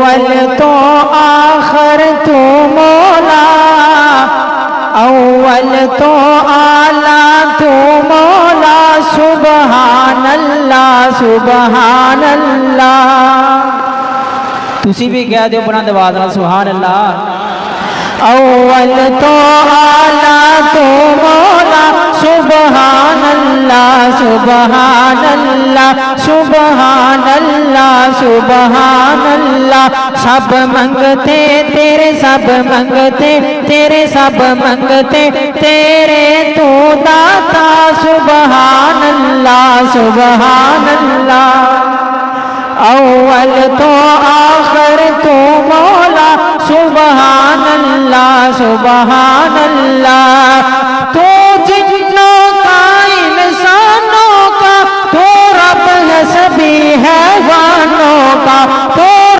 اول تو آخر تو مولا، اول تو اعلیٰ تو مولا، سبحان اللہ سبحان اللہ۔ تسی بھی کہہ دیو بنا دواز نال سبحان اللہ۔ اول تو اعلیٰ تو مولا، سبحان اللہ سبحان اللہ سبحان اللہ سبحان اللہ۔ سب منگتے تیرے سب منگتے تیرے سب منگتے تیرے تو داتا، سبحان اللہ سبحان اللہ۔ اول تو آخر تو مولا، سبحان اللہ سبحان اللہ